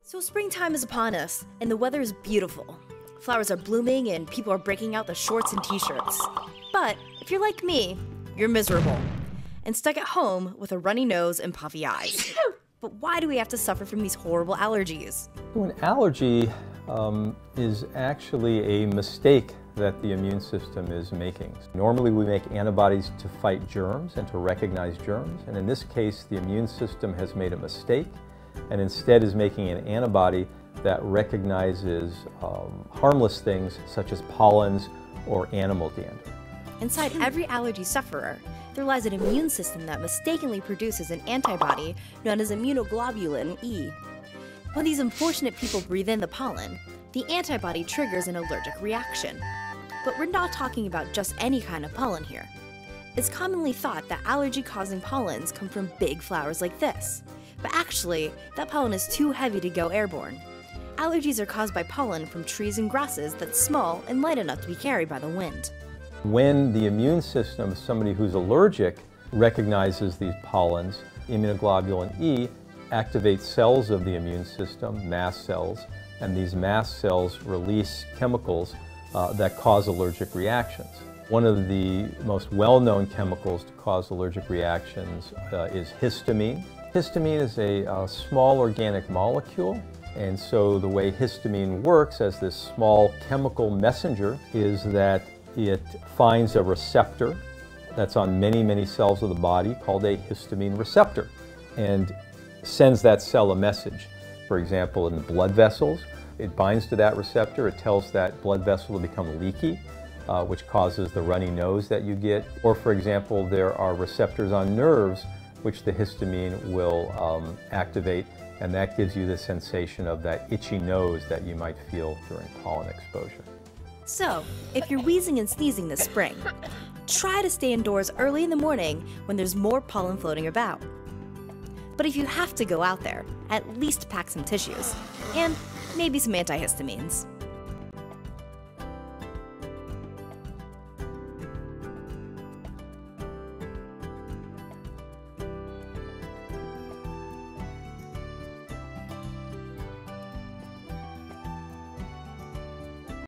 So springtime is upon us, and the weather is beautiful. Flowers are blooming and people are breaking out the shorts and t-shirts. But if you're like me, you're miserable and stuck at home with a runny nose and puffy eyes. But why do we have to suffer from these horrible allergies? So an allergy is actually a mistake that the immune system is making. Normally we make antibodies to fight germs and to recognize germs, and in this case the immune system has made a mistake and instead is making an antibody that recognizes harmless things such as pollens or animal dander. Inside every allergy sufferer, there lies an immune system that mistakenly produces an antibody known as immunoglobulin E. When these unfortunate people breathe in the pollen, the antibody triggers an allergic reaction. But we're not talking about just any kind of pollen here. It's commonly thought that allergy-causing pollens come from big flowers like this. But actually, that pollen is too heavy to go airborne. Allergies are caused by pollen from trees and grasses that's small and light enough to be carried by the wind. When the immune system, somebody who's allergic, recognizes these pollens, immunoglobulin E activates cells of the immune system, mast cells, and these mast cells release chemicals that cause allergic reactions. One of the most well-known chemicals to cause allergic reactions is histamine. Histamine is a small organic molecule, and so the way histamine works as this small chemical messenger is that it finds a receptor that's on many cells of the body called a histamine receptor and sends that cell a message. For example, in the blood vessels, it binds to that receptor, it tells that blood vessel to become leaky, which causes the runny nose that you get. Or for example, there are receptors on nerves which the histamine will activate, and that gives you the sensation of that itchy nose that you might feel during pollen exposure. So, if you're wheezing and sneezing this spring, try to stay indoors early in the morning when there's more pollen floating about. But if you have to go out there, at least pack some tissues, and maybe some antihistamines.